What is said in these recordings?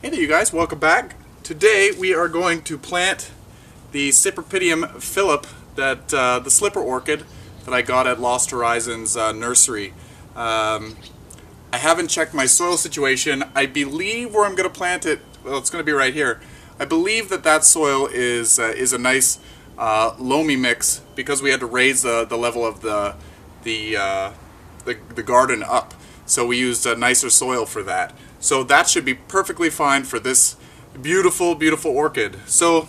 Hey there you guys, welcome back. Today we are going to plant the Cypripedium Phillip, the slipper orchid that I got at Lost Horizons nursery. I haven't checked my soil situation. I believe where I'm going to plant it, well, it's going to be right here. I believe that soil is a nice loamy mix because we had to raise the level of the garden up. So we used nicer soil for that. So that should be perfectly fine for this beautiful, beautiful orchid. So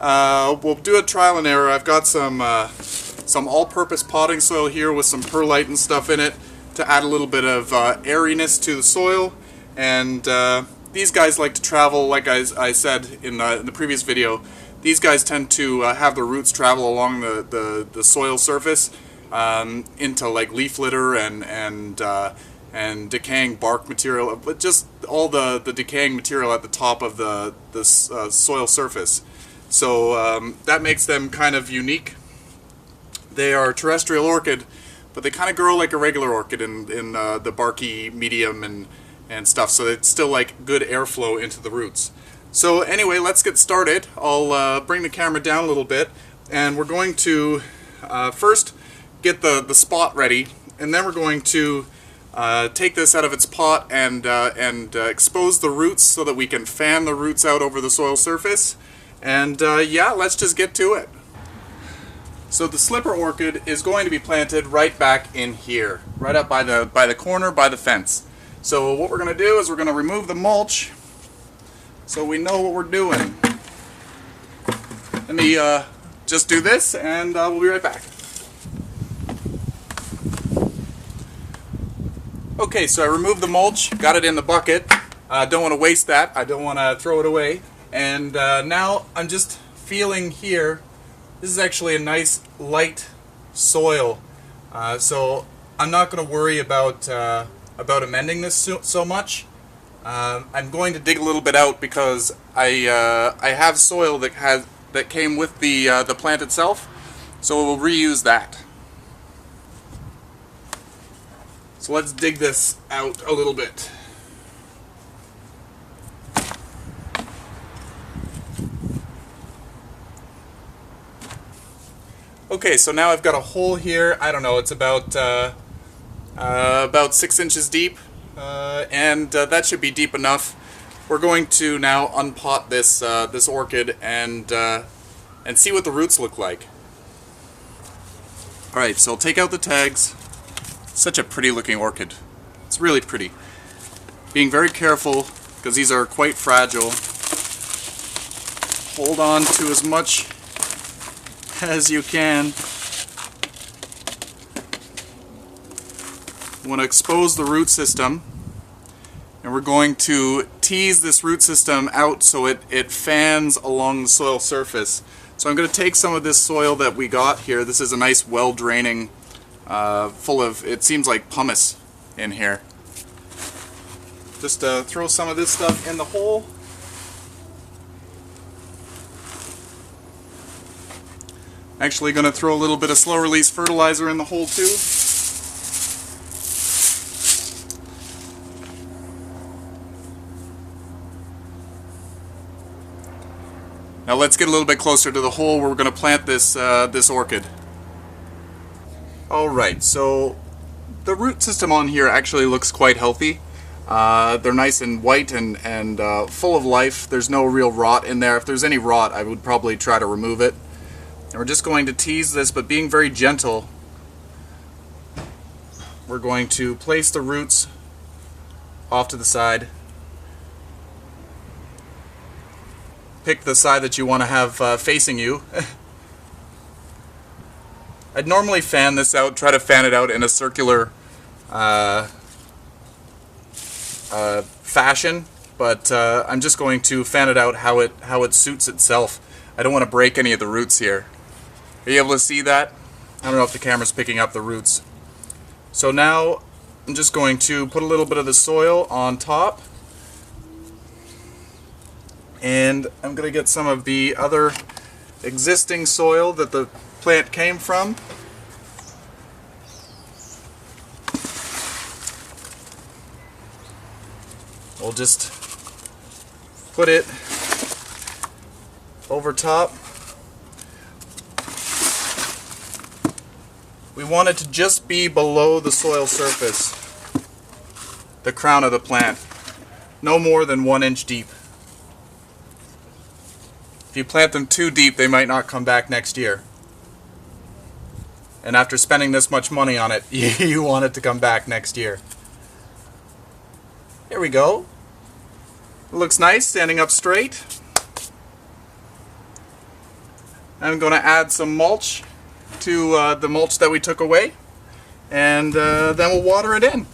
we'll do a trial and error. I've got some all-purpose potting soil here with some perlite and stuff in it to add a little bit of airiness to the soil. And these guys like to travel, like I said in the previous video, these guys tend to have their roots travel along the soil surface into like leaf litter and decaying bark material, but just all the decaying material at the top of the soil surface. So that makes them kind of unique. They are a terrestrial orchid, but they kind of grow like a regular orchid in the barky medium and stuff, so it's still like good airflow into the roots. So anyway, let's get started. I'll bring the camera down a little bit, and we're going to first get the spot ready, and then we're going to take this out of its pot and expose the roots so that we can fan the roots out over the soil surface. And yeah, let's just get to it. So the slipper orchid is going to be planted right back in here, right up by the corner by the fence. So what we're going to do is we're going to remove the mulch so we know what we're doing. Let me just do this and we'll be right back. Okay, so I removed the mulch, got it in the bucket. Don't want to waste that. I don't want to throw it away. And now I'm just feeling here. This is actually a nice light soil, so I'm not going to worry about amending this so much. I'm going to dig a little bit out because I have soil that came with the plant itself, so we'll reuse that. So let's dig this out a little bit. Okay, so now I've got a hole here. I don't know, it's about 6 inches deep, and that should be deep enough. We're going to now unpot this orchid and see what the roots look like. All right, so I'll take out the tags. Such a pretty looking orchid. It's really pretty. Being very careful because these are quite fragile. Hold on to as much as you can. You want to expose the root system, and we're going to tease this root system out so it fans along the soil surface. So I'm going to take some of this soil that we got here. This is a nice well-draining, full of, it seems like pumice in here. Just throw some of this stuff in the hole. Actually going to throw a little bit of slow release fertilizer in the hole too. Now let's get a little bit closer to the hole where we're going to plant this orchid. Alright, so the root system on here actually looks quite healthy. They're nice and white and full of life. There's no real rot in there. If there's any rot, I would probably try to remove it. And we're just going to tease this, but being very gentle. We're going to place the roots off to the side. Pick the side that you want to have facing you. I'd normally fan this out, try to fan it out in a circular fashion, but I'm just going to fan it out how it suits itself. I don't want to break any of the roots here. Are you able to see that? I don't know if the camera's picking up the roots. So now I'm just going to put a little bit of the soil on top, and I'm going to get some of the other existing soil that the plant came from. We'll just put it over top. We want it to just be below the soil surface, the crown of the plant, no more than 1 inch deep. If you plant them too deep, they might not come back next year. And after spending this much money on it, you want it to come back next year. Here we go. It looks nice, standing up straight. I'm going to add some mulch to the mulch that we took away, and then we'll water it in.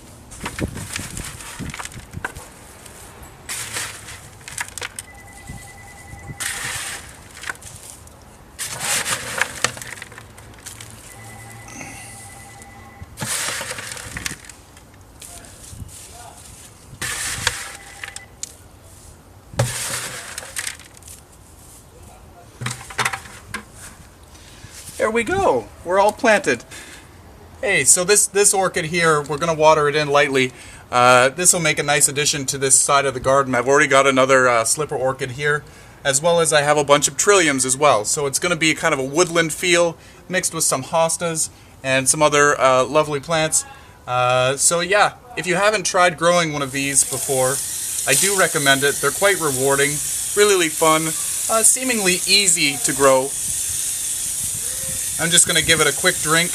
There we go. We're all planted. Hey, so this orchid here, we're going to water it in lightly. This will make a nice addition to this side of the garden. I've already got another slipper orchid here, as well as I have a bunch of trilliums as well. So it's going to be kind of a woodland feel mixed with some hostas and some other lovely plants. So yeah, if you haven't tried growing one of these before, I do recommend it. They're quite rewarding, really fun, seemingly easy to grow. I'm just going to give it a quick drink.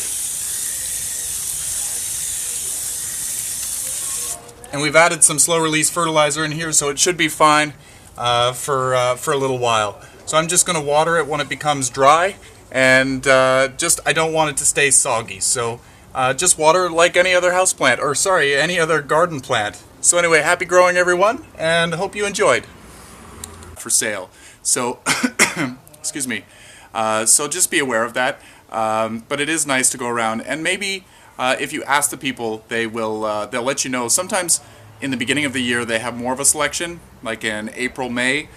And we've added some slow release fertilizer in here, so it should be fine for a little while. So I'm just going to water it when it becomes dry, and I don't want it to stay soggy. So just water it like any other house plant, or sorry, any other garden plant. So anyway, happy growing everyone, and hope you enjoyed. For sale. So, excuse me. So just be aware of that. But it is nice to go around, and maybe if you ask the people, they'll let you know. Sometimes in the beginning of the year they have more of a selection, like in April, May.